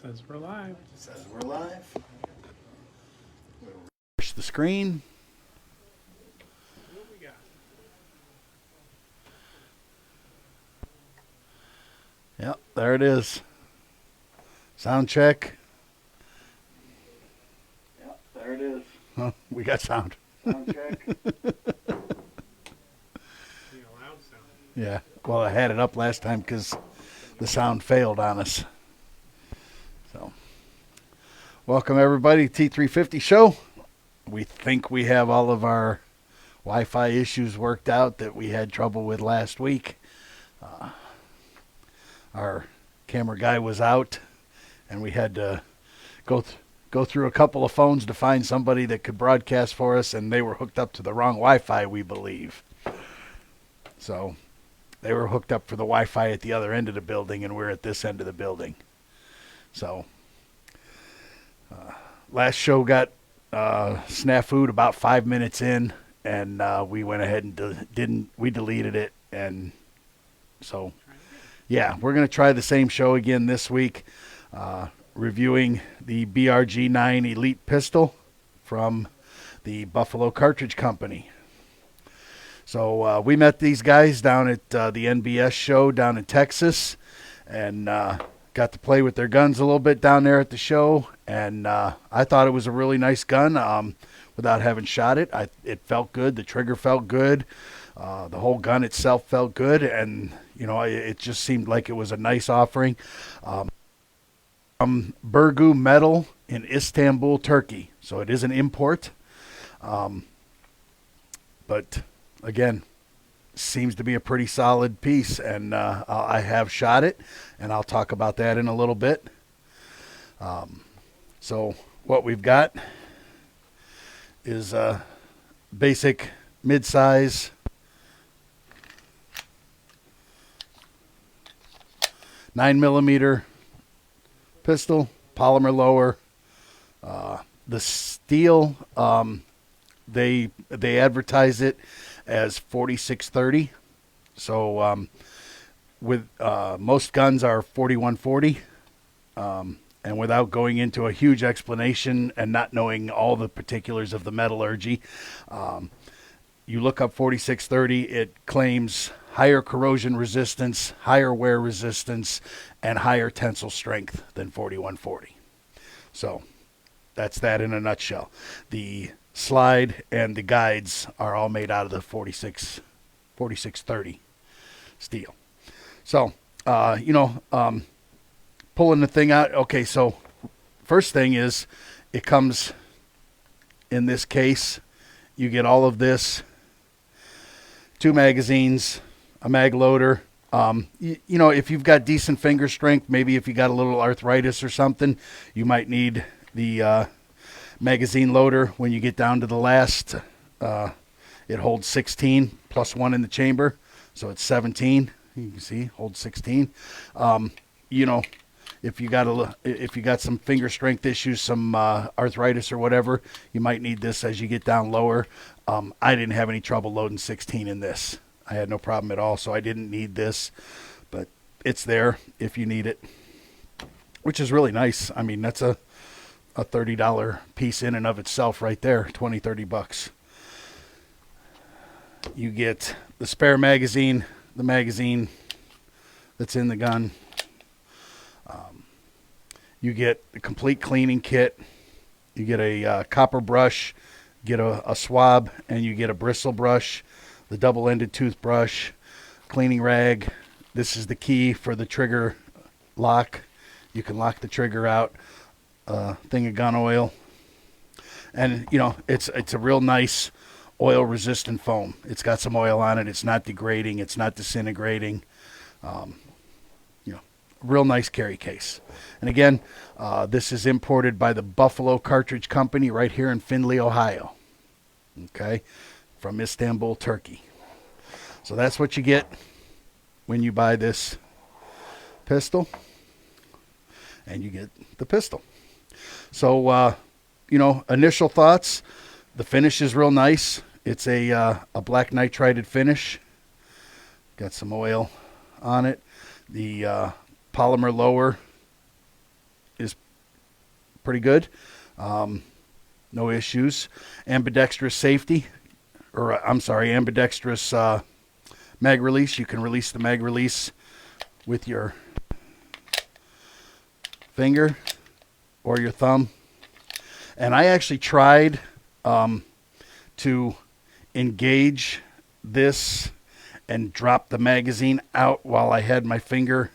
Says we're live. Says we're live. Push the screen. What we got? Yep, there it is. Sound check. Yep, there it is. Oh, we got sound. Sound check. Loud sound. Yeah, well, I had it up last time because the sound failed on us. So, welcome everybody to T350 show. We think we have all of our Wi-Fi issues worked out that we had trouble with last week. Our camera guy was out, and we had to go through a couple of phones to find somebody that could broadcast for us, and they were hooked up to the wrong Wi-Fi, we believe. So they were hooked up for the Wi-Fi at the other end of the building, and we're at this end of the building. So last show got snafu'd about 5 minutes in, and we went ahead and we deleted it, and so yeah, we're going to try the same show again this week, reviewing the BRG9 Elite pistol from the Buffalo Cartridge Company. So we met these guys down at the NBS show down in Texas, and got to play with their guns a little bit down there at the show, and I thought it was a really nice gun. Without having shot it, it felt good. The trigger felt good. The whole gun itself felt good, and it just seemed like it was a nice offering. From Burgu Met in Istanbul, Turkey. So it is an import, but again, seems to be a pretty solid piece, and I have shot it, and I'll talk about that in a little bit. So what we've got is a basic mid-size 9mm pistol, polymer lower. The steel, they advertise it as 4630. So with most guns are 4140. And without going into a huge explanation and not knowing all the particulars of the metallurgy, you look up 4630, it claims higher corrosion resistance, higher wear resistance, and higher tensile strength than 4140. So that's that in a nutshell. The slide and the guides are all made out of the 4630 steel. So, pulling the thing out. Okay, so first thing is it comes in this case. You get all of this, 2 magazines, a mag loader. If you've got decent finger strength, maybe if you got a little arthritis or something, you might need the magazine loader. When you get down to the last, it holds 16 plus 1 in the chamber, so it's 17. You can see holds 16. If you got some finger strength issues, some arthritis or whatever, you might need this as you get down lower. I didn't have any trouble loading 16 in this. I had no problem at all, so I didn't need this, but it's there if you need it, which is really nice. I mean, that's a $30 piece in and of itself right there, 20, 30 bucks. You get the spare magazine, the magazine that's in the gun. You get the complete cleaning kit. You get a copper brush, get a swab, and you get a bristle brush, the double-ended toothbrush, cleaning rag. This is the key for the trigger lock. You can lock the trigger out. Thing of gun oil, and it's a real nice oil-resistant foam. It's got some oil on it. It's not degrading. It's not disintegrating. Real nice carry case. And again, this is imported by the Buffalo Cartridge Company right here in Findlay, Ohio. Okay, from Istanbul, Turkey. So that's what you get when you buy this pistol, and you get the pistol. So, initial thoughts. The finish is real nice. It's a black nitrided finish. Got some oil on it. The polymer lower is pretty good. No issues. Ambidextrous safety, or I'm sorry, ambidextrous mag release. You can release the mag release with your finger or your thumb. And I actually tried to engage this and drop the magazine out while I had my finger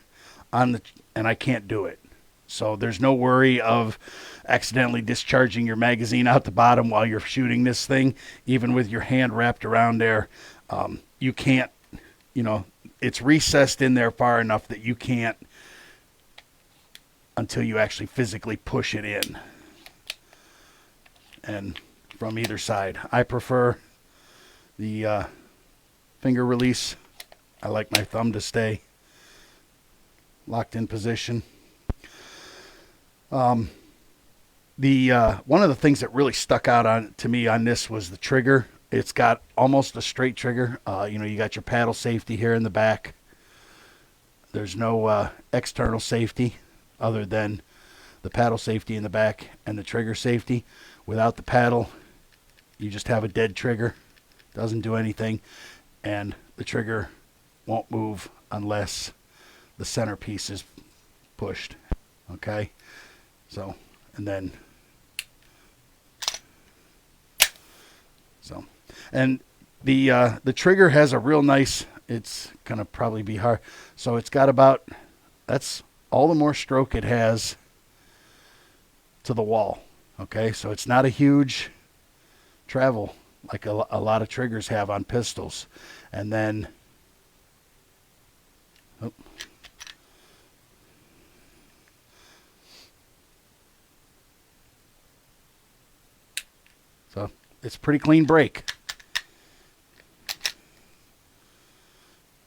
on the, and I can't do it. So there's no worry of accidentally discharging your magazine out the bottom while you're shooting this thing. Even with your hand wrapped around there, you can't, it's recessed in there far enough that you can't until you actually physically push it in. And from either side, I prefer the finger release. I like my thumb to stay locked in position. One of the things that really stuck out to me on this was the trigger. It's got almost a straight trigger. You got your paddle safety here in the back. There's no external safety other than the paddle safety in the back and the trigger safety. Without the paddle, you just have a dead trigger. Doesn't do anything. And the trigger won't move unless the centerpiece is pushed. Okay? So, and then, so, and the trigger has a real nice, it's going to probably be hard. So it's got about, that's all the more stroke it has to the wall. Okay, so it's not a huge travel like a lot of triggers have on pistols. And then, oh, so it's pretty clean break.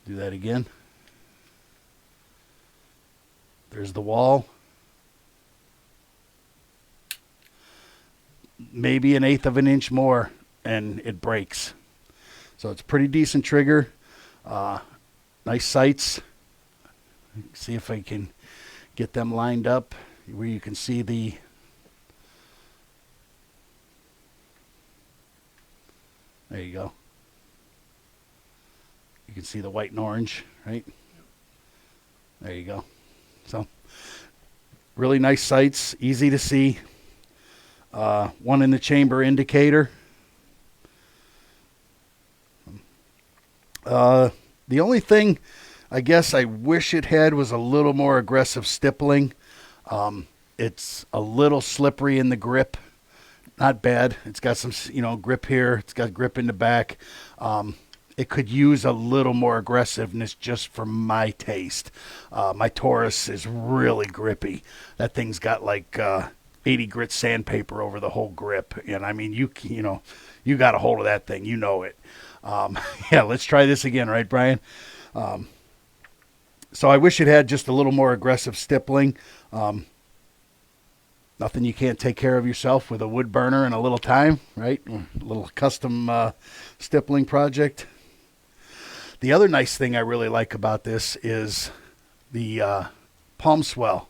Do that again. There's the wall. Maybe 1/8 of an inch more and it breaks. So it's a pretty decent trigger. Nice sights. See if I can get them lined up where you can see the there you go. You can see the white and orange, right? There you go. So really nice sights, easy to see. One in the chamber indicator. The only thing I guess I wish it had was a little more aggressive stippling. It's a little slippery in the grip. Not bad. It's got some, grip here. It's got grip in the back. It could use a little more aggressiveness just for my taste. My Taurus is really grippy. That thing's got like 80 grit sandpaper over the whole grip. And I mean, you got a hold of that thing. You know it. Yeah, let's try this again, right, Brian? So I wish it had just a little more aggressive stippling. Nothing you can't take care of yourself with a wood burner and a little time, right? A little custom stippling project. The other nice thing I really like about this is the palm swell.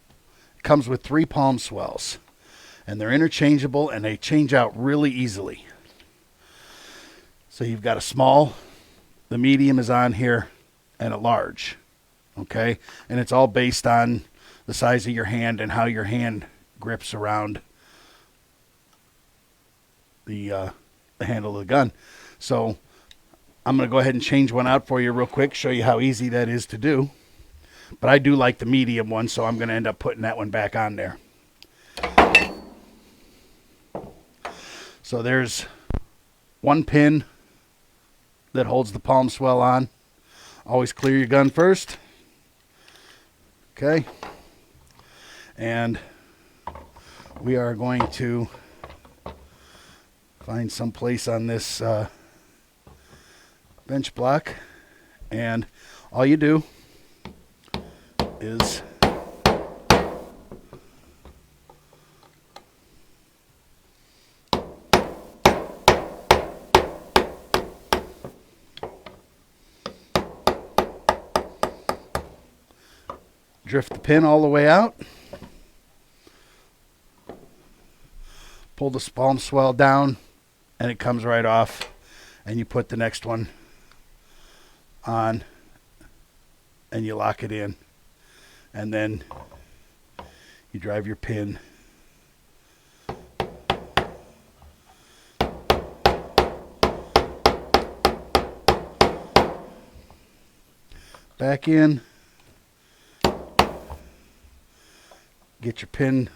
It comes with 3 palm swells, and they're interchangeable, and they change out really easily. So you've got a small, the medium is on here, and a large, okay? And it's all based on the size of your hand and how your hand grips around the handle of the gun. So I'm going to go ahead and change one out for you real quick, show you how easy that is to do. But I do like the medium one, so I'm going to end up putting that one back on there. So there's one pin that holds the palm swell on. Always clear your gun first. Okay. And we are going to find some place on this bench block, and all you do is drift the pin all the way out. pull the palm swell down, and it comes right off. And you put the next one on, and you lock it in. And then you drive your pin back in. Get your pin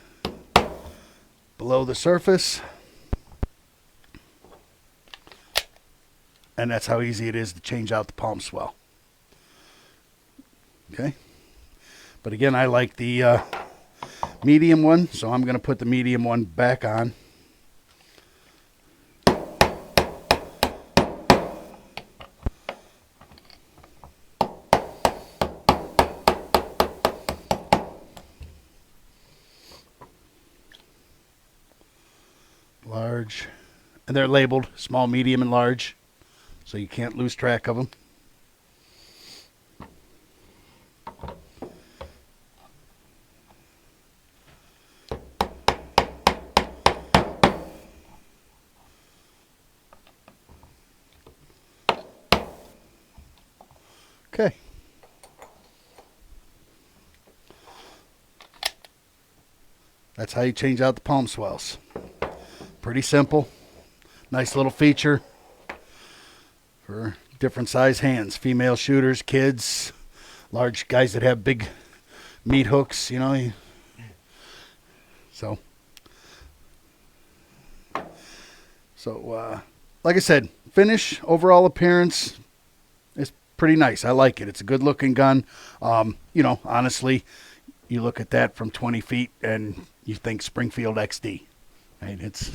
below the surface. And that's how easy it is to change out the palm swell. Okay. But again, I like the medium one, so I'm going to put the medium one back on. Large. And they're labeled small, medium, and large, so you can't lose track of them. Okay. That's how you change out the palm swells. Pretty simple. Nice little feature for different size hands. Female shooters, kids, large guys that have big meat hooks, you know. So like I said, finish, overall appearance is pretty nice. I like it. It's a good looking gun. You know, honestly, you look at that from 20 feet and you think Springfield XD. Right?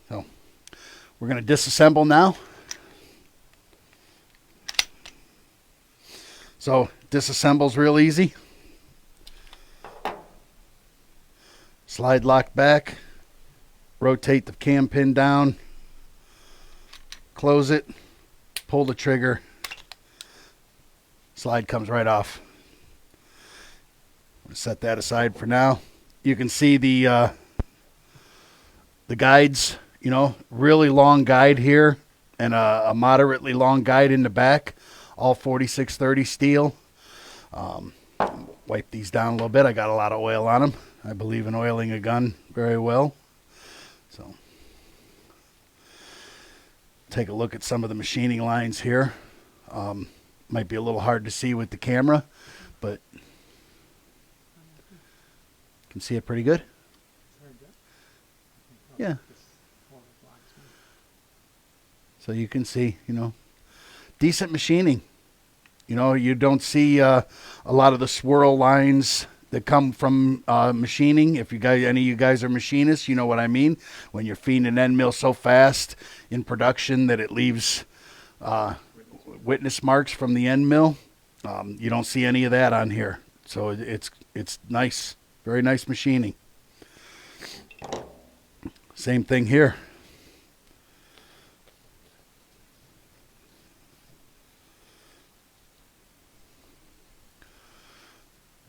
So we're going to disassemble now. So disassemble's real easy. Slide lock back. Rotate the cam pin down. Close it. Pull the trigger. Slide comes right off. I'm going to set that aside for now. You can see the guides, you know, really long guide here and a moderately long guide in the back, all 4630 steel. Wipe these down a little bit. I got a lot of oil on them. I believe in oiling a gun very well. So take a look at some of the machining lines here. Might be a little hard to see with the camera, but can see it pretty good. Yeah. So you can see, you know, decent machining. You know, you don't see a lot of the swirl lines that come from machining. If you guys, any of you guys are machinists, you know what I mean. When you're feeding an end mill so fast in production that it leaves witness marks from the end mill, you don't see any of that on here. So it's nice, very nice machining. Same thing here.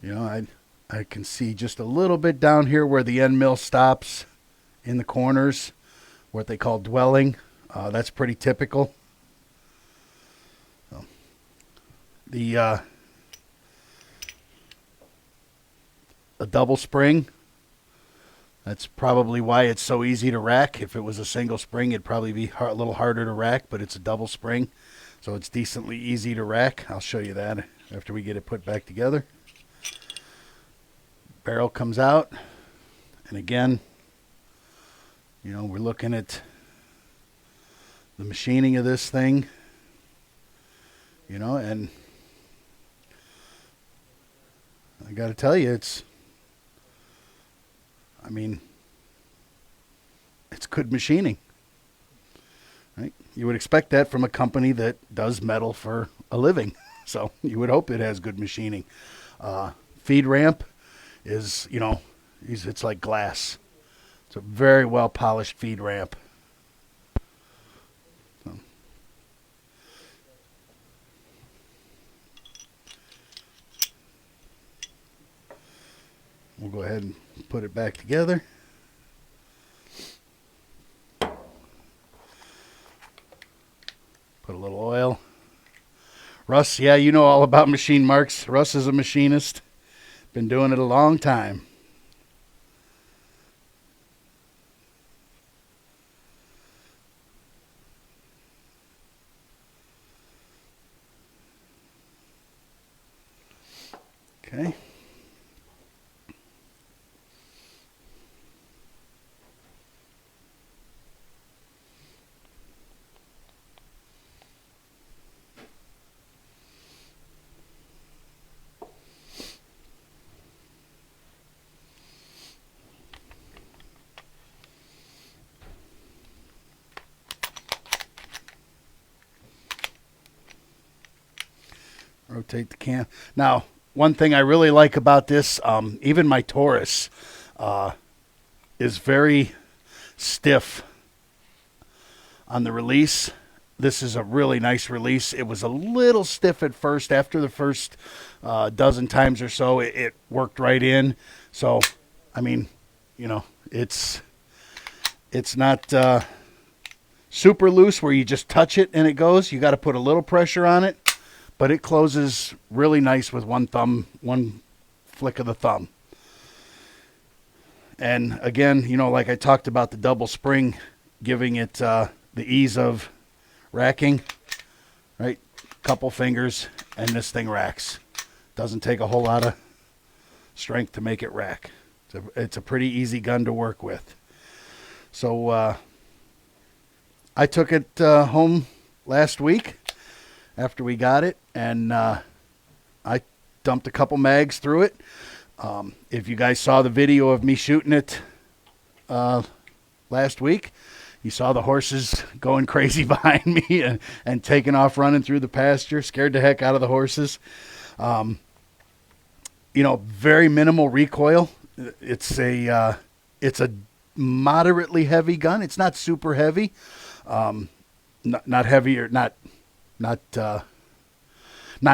You know, I can see just a little bit down here where the end mill stops in the corners, what they call dwelling. That's pretty typical. So, a double spring. That's probably why it's so easy to rack. If it was a single spring, it'd probably be a little harder to rack, but it's a double spring, so it's decently easy to rack. I'll show you that after we get it put back together. Barrel comes out, and again, you know, we're looking at the machining of this thing, you know, and I got to tell you, I mean, it's good machining, right? You would expect that from a company that does metal for a living, so you would hope it has good machining. Feed ramp is, you know, it's like glass. It's a very well polished feed ramp. So. we'll go ahead and put it back together. Put a little oil. Russ, yeah, you know all about machine marks. Russ is a machinist. Been doing it a long time. Okay. Rotate the cam. Now, one thing I really like about this, even my Taurus is very stiff on the release. This is a really nice release. It was a little stiff at first. After the first dozen times or so, it worked right in. So, I mean, you know, it's not super loose where you just touch it and it goes. You got to put a little pressure on it. But it closes really nice with one flick of the thumb. And again, you know, like I talked about the double spring, giving it the ease of racking, right? Couple fingers, and this thing racks. Doesn't take a whole lot of strength to make it rack. It's a pretty easy gun to work with. So I took it home last week after we got it, and I dumped a couple mags through it. If you guys saw the video of me shooting it last week, you saw the horses going crazy behind me and taking off running through the pasture, scared the heck out of the horses. You know, very minimal recoil. It's a moderately heavy gun. It's not super heavy, not heavy or not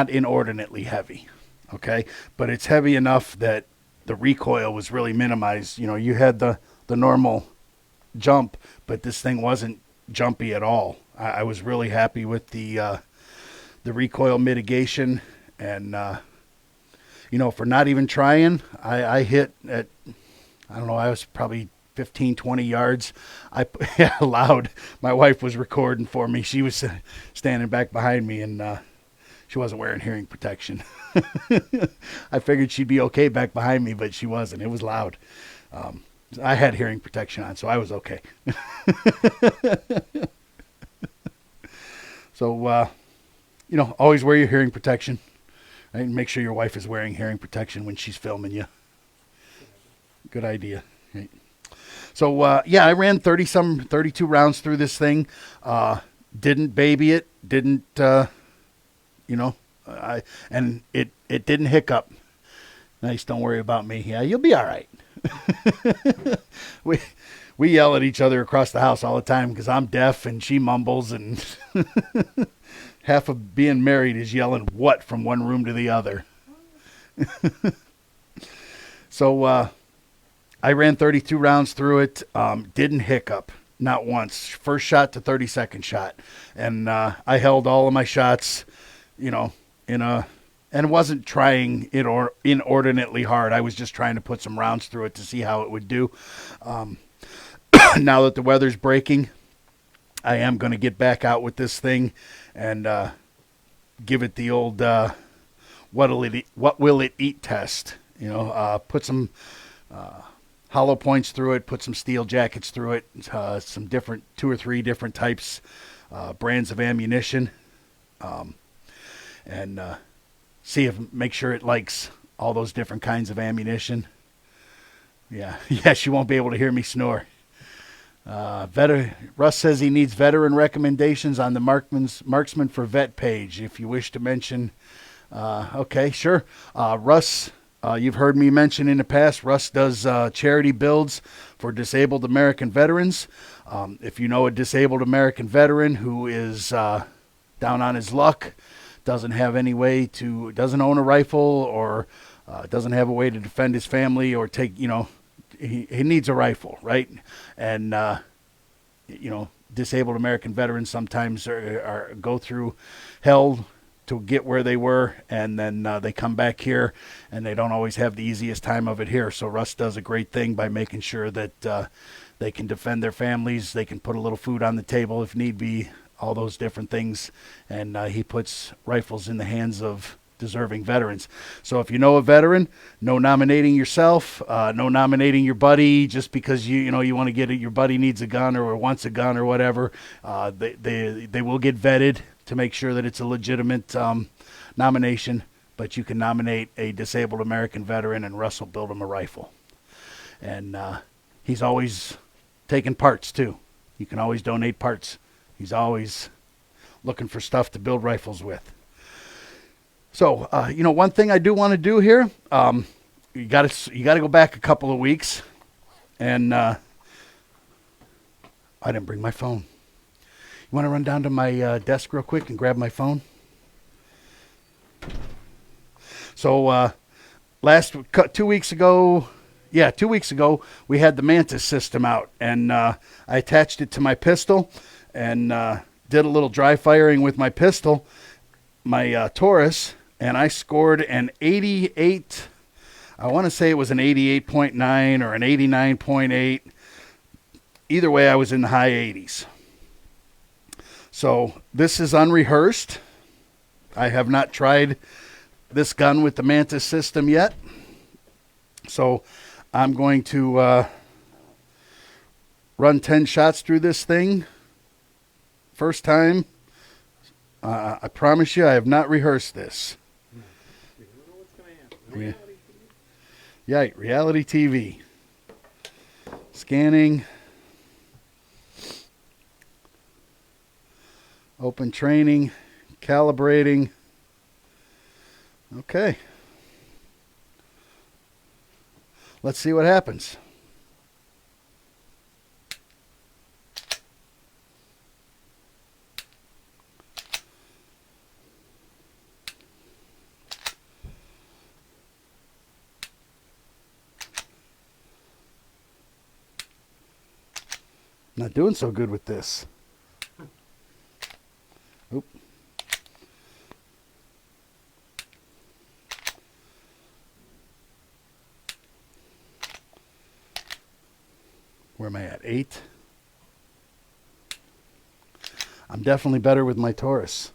inordinately heavy, okay? But it's heavy enough that the recoil was really minimized. You know, you had the normal jump, but this thing wasn't jumpy at all. I was really happy with the recoil mitigation, and you know, for not even trying, I hit at, I don't know, I was probably 15, 20 yards. I allowed, my wife was recording for me. She was standing back behind me, and she wasn't wearing hearing protection. I figured she'd be okay back behind me, but she wasn't. It was loud. I had hearing protection on, so I was okay. So, you know, always wear your hearing protection, right? And make sure your wife is wearing hearing protection when she's filming you. Good idea, right? So, yeah, I ran 32 rounds through this thing. Didn't baby it. Didn't, you know, and it didn't hiccup. Nice, don't worry about me. Yeah, you'll be all right. We yell at each other across the house all the time because I'm deaf and she mumbles, and half of being married is yelling what from one room to the other. So, I ran 32 rounds through it, didn't hiccup, not once. First shot to 32nd shot. And I held all of my shots, you know, and wasn't trying it or inordinately hard. I was just trying to put some rounds through it to see how it would do. Now that the weather's breaking, I am going to get back out with this thing and give it the old what will it eat test. You know, put some hollow points through it, put some steel jackets through it, some different 2 or 3 different types, brands of ammunition, and make sure it likes all those different kinds of ammunition. Yeah, she won't be able to hear me snore. Russ says he needs veteran recommendations on the Marksman for Vet page. If you wish to mention, okay, sure. Russ. You've heard me mention in the past, Russ does charity builds for disabled American veterans. If you know a disabled American veteran who is down on his luck, doesn't have any way to, doesn't own a rifle or doesn't have a way to defend his family or take, he needs a rifle, right? And, disabled American veterans sometimes go through hell to get where they were, and then they come back here, and they don't always have the easiest time of it here. So Russ does a great thing by making sure that they can defend their families, they can put a little food on the table if need be, all those different things, and he puts rifles in the hands of deserving veterans. So if you know a veteran, no nominating yourself, no nominating your buddy just because you want to get it. Your buddy needs a gun or wants a gun or whatever. They will get vetted to make sure that it's a legitimate nomination. But you can nominate a disabled American veteran, and Russ will build him a rifle. And he's always taking parts too. You can always donate parts. He's always looking for stuff to build rifles with. So, one thing I do want to do here, you got to go back a couple of weeks, and I didn't bring my phone. You want to run down to my desk real quick and grab my phone? So, 2 weeks ago, we had the Mantis system out, and I attached it to my pistol and did a little dry firing with my pistol, my Taurus. And I scored an 88, I want to say it was an 88.9 or an 89.8. Either way, I was in the high 80s. So this is unrehearsed. I have not tried this gun with the Mantis system yet. So I'm going to run 10 shots through this thing. First time. I promise you I have not rehearsed this. Yeah, reality TV. Scanning. Open training. Calibrating. Okay. Let's see what happens. Not doing so good with this. Oop. Where am I at? 8. I'm definitely better with my Taurus.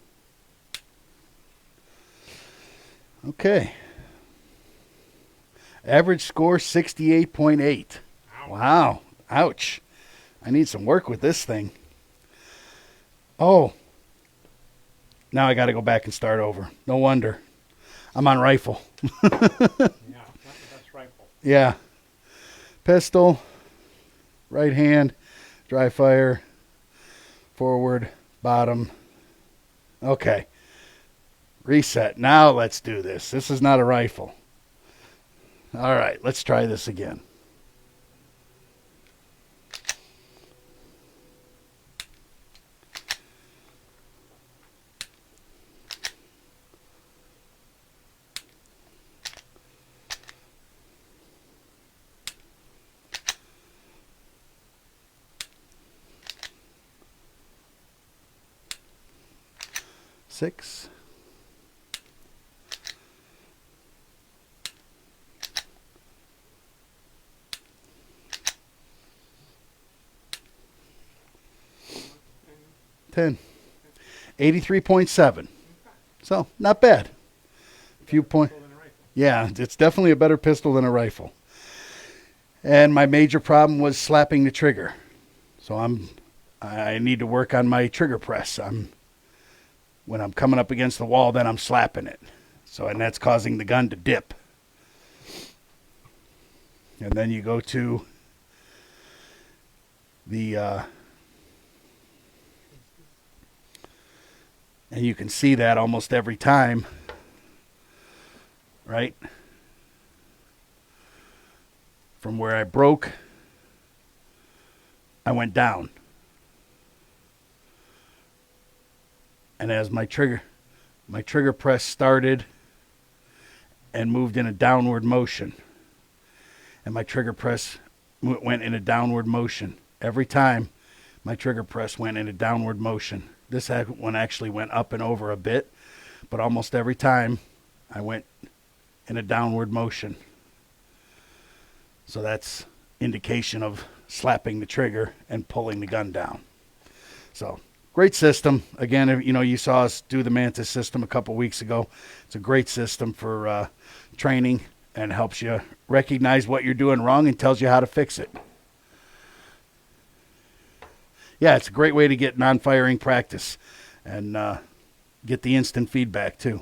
Okay. Average score 68.8. Wow. Ouch. I need some work with this thing. Oh. Now I got to go back and start over. No wonder. I'm on rifle. Yeah, not the best rifle. Yeah. Pistol. Right hand. Dry fire. Forward. Bottom. Okay. Reset. Now let's do this. This is not a rifle. All right. Let's try this again. Six. Ten. 83.7. So not bad. Few point. Yeah, it's definitely a better pistol than a rifle. And my major problem was slapping the trigger. So I need to work on my trigger press. When I'm coming up against the wall, then I'm slapping it. And that's causing the gun to dip. And then you go to the, and you can see that almost every time, right? From where I broke, I went down. And as my trigger press started and moved in a downward motion. And my trigger press went in a downward motion. Every time my trigger press went in a downward motion. This one actually went up and over a bit, but almost every time I went in a downward motion. So that's indication of slapping the trigger and pulling the gun down. So great system. Again, you know, you saw us do the Mantis system a couple weeks ago. It's a great system for training and helps you recognize what you're doing wrong and tells you how to fix it. Yeah, it's a great way to get non-firing practice and get the instant feedback too.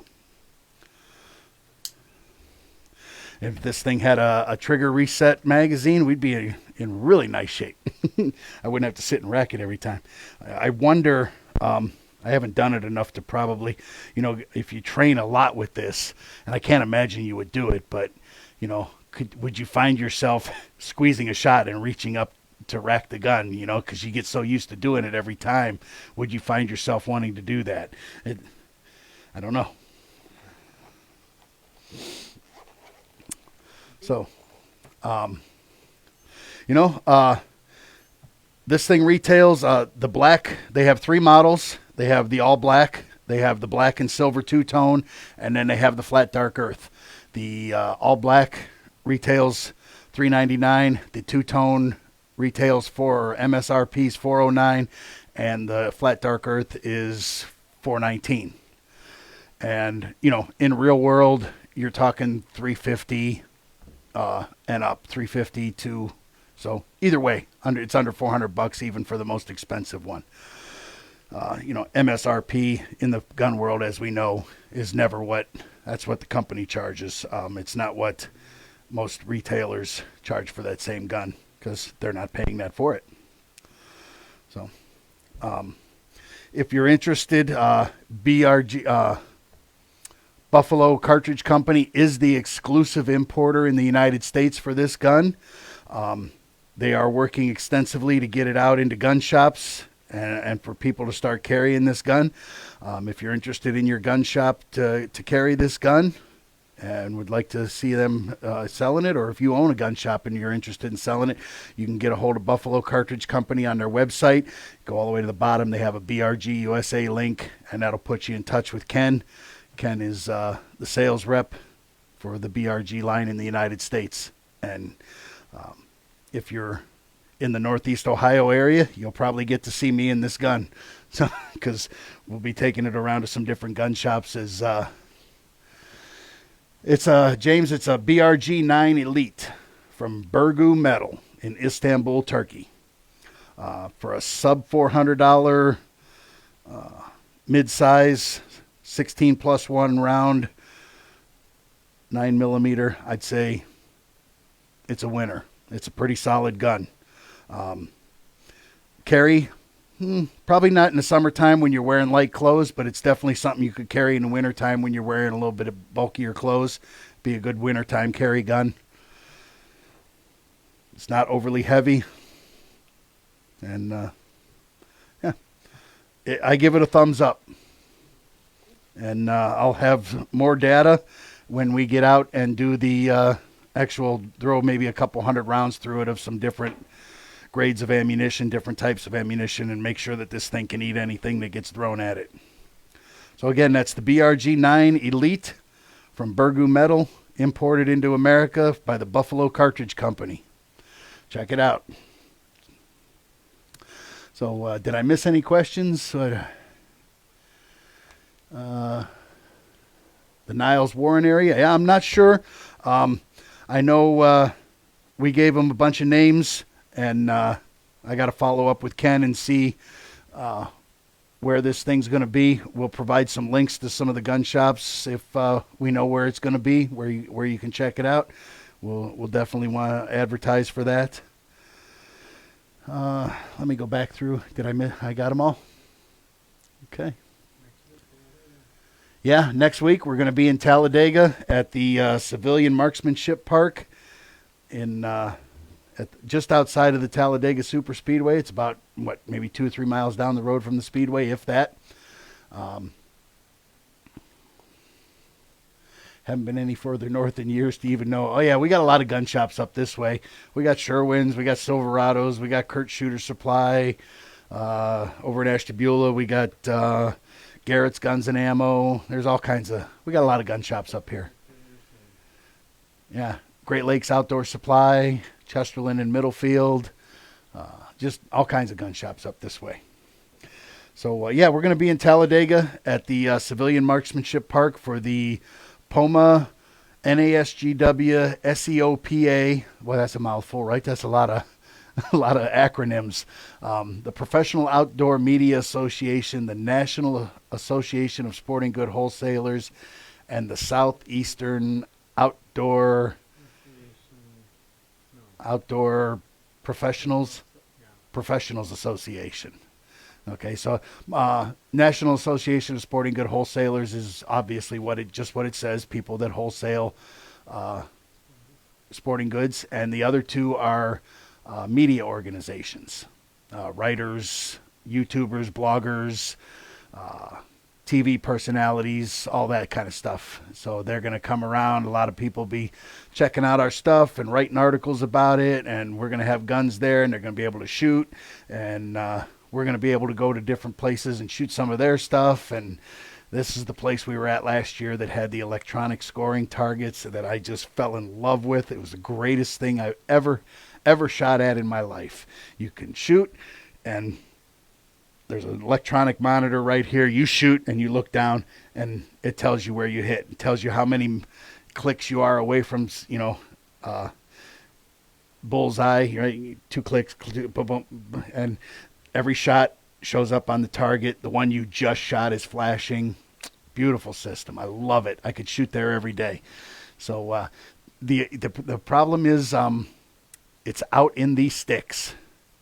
If this thing had a trigger reset magazine, we'd be in really nice shape. I wouldn't have to sit and rack it every time. I wonder, I haven't done it enough to probably, you know, if you train a lot with this, and I can't imagine you would do it, but, you know, would you find yourself squeezing a shot and reaching up to rack the gun, you know, because you get so used to doing it every time? Would you find yourself wanting to do that? I don't know. So, you know, this thing retails, the black, they have 3 models. They have the all black, they have the black and silver two-tone, and then they have the flat dark earth. The all black retails $399, the two-tone retails for MSRP's $409, and the flat dark earth is $419. And, you know, in real world, you're talking $350 and up, $350 to, so either way, it's under $400 even for the most expensive one. You know, MSRP in the gun world, as we know, is never that's what the company charges. It's not what most retailers charge for that same gun, because they're not paying that for it. So, if you're interested, BRG, Buffalo Cartridge Company is the exclusive importer in the United States for this gun. They are working extensively to get it out into gun shops and for people to start carrying this gun. If you're interested in your gun shop to carry this gun and would like to see them selling it, or if you own a gun shop and you're interested in selling it, you can get a hold of Buffalo Cartridge Company on their website. Go all the way to the bottom. They have a BRG USA link, and that'll put you in touch with Ken. Ken is the sales rep for the BRG line in the United States. And if you're in the Northeast Ohio area, you'll probably get to see me in this gun. So, because we'll be taking it around to some different gun shops. James, it's a BRG9 Elite from Burgu Met in Istanbul, Turkey. For a sub $400 mid-size 16+1 round 9mm, I'd say it's a winner. It's a pretty solid gun. Carry, probably not in the summertime when you're wearing light clothes, but it's definitely something you could carry in the wintertime when you're wearing a little bit of bulkier clothes. Be a good wintertime carry gun. It's not overly heavy. And, yeah, I give it a thumbs up. And I'll have more data when we get out and do the actual throw, maybe a couple hundred rounds through it of some different grades of ammunition, different types of ammunition, and make sure that this thing can eat anything that gets thrown at it. So again, that's the BRG9 Elite from Burgu Met, imported into America by the Buffalo Cartridge Company. Check it out. So did I miss any questions? The Niles Warren area. Yeah, I'm not sure. I know we gave him a bunch of names, and I got to follow up with Ken and see where this thing's going to be. We'll provide some links to some of the gun shops if we know where it's going to be, where you can check it out. We'll definitely want to advertise for that. Let me go back through. I got them all? Okay. Yeah, next week we're going to be in Talladega at the Civilian Marksmanship Park just outside of the Talladega Super Speedway. It's about, maybe 2 or 3 miles down the road from the Speedway, if that. Haven't been any further north in years to even know. Oh yeah, we got a lot of gun shops up this way. We got Sherwins, we got Silverados, we got Kurt Shooter Supply. Over in Ashtabula, we got Garrett's Guns and Ammo. There's all kinds of. We got a lot of gun shops up here. Yeah, Great Lakes Outdoor Supply, Chesterland and Middlefield. Just all kinds of gun shops up this way. So, yeah, we're going to be in Talladega at the Civilian Marksmanship Park for the POMA NASGW SEOPA. Well, that's a mouthful, right? That's a lot of acronyms. The Professional Outdoor Media Association, the National Association of Sporting Goods Wholesalers, and the Southeastern Outdoor Professionals Association. Okay, so National Association of Sporting Goods Wholesalers is obviously what it says, people that wholesale sporting goods, and the other two are media organizations, writers, YouTubers, bloggers, TV personalities, all that kind of stuff. So they're going to come around. A lot of people be checking out our stuff and writing articles about it, and we're going to have guns there, and they're going to be able to shoot, and we're going to be able to go to different places and shoot some of their stuff. And this is the place we were at last year that had the electronic scoring targets that I just fell in love with. It was the greatest thing I've ever shot at in my life. You can shoot, and there's an electronic monitor right here. You shoot and you look down, and it tells you where you hit. It tells you how many clicks you are away from, bullseye, right? 2 clicks, boom, boom, and every shot shows up on the target. The one you just shot is flashing. Beautiful system. I love it. I could shoot there every day. So the problem is it's out in these sticks.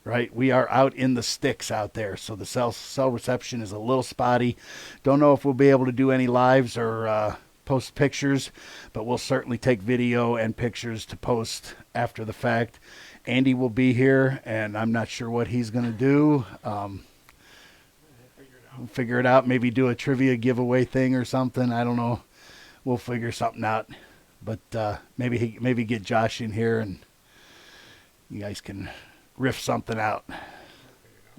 Right, we are out in the sticks out there, so the cell reception is a little spotty. Don't know if we'll be able to do any lives or post pictures, but we'll certainly take video and pictures to post after the fact. Andy will be here, and I'm not sure what he's going to do. We'll figure it out. Maybe do a trivia giveaway thing or something. I don't know. We'll figure something out. But maybe get Josh in here, and you guys can riff something out.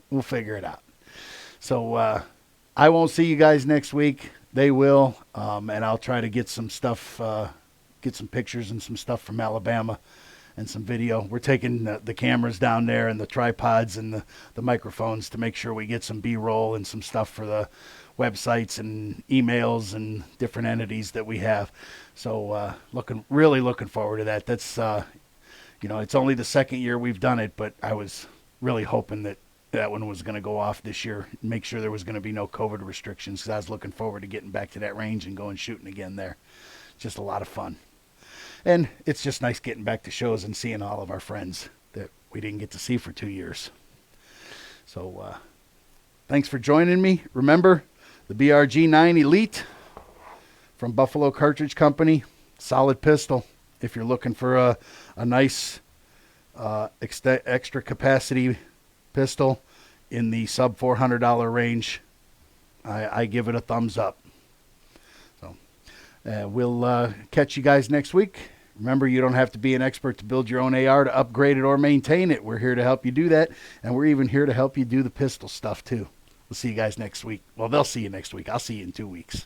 We'll figure it out. So I won't see you guys next week. They will, and I'll try to get some stuff, get some pictures and some stuff from Alabama and some video. We're taking the cameras down there and the tripods and the microphones to make sure we get some B-roll and some stuff for the websites and emails and different entities that we have. So really looking forward to that. That's it's only the second year we've done it, but I was really hoping that one was going to go off this year, make sure there was going to be no COVID restrictions, because I was looking forward to getting back to that range and going shooting again there. Just a lot of fun. And it's just nice getting back to shows and seeing all of our friends that we didn't get to see for 2 years. So thanks for joining me. Remember, the BRG9 Elite from Buffalo Cartridge Company, solid pistol. If you're looking for a nice extra capacity pistol in the sub $400 range, I give it a thumbs up. So we'll catch you guys next week. Remember, you don't have to be an expert to build your own AR to upgrade it or maintain it. We're here to help you do that, and we're even here to help you do the pistol stuff too. We'll see you guys next week. Well, they'll see you next week. I'll see you in 2 weeks.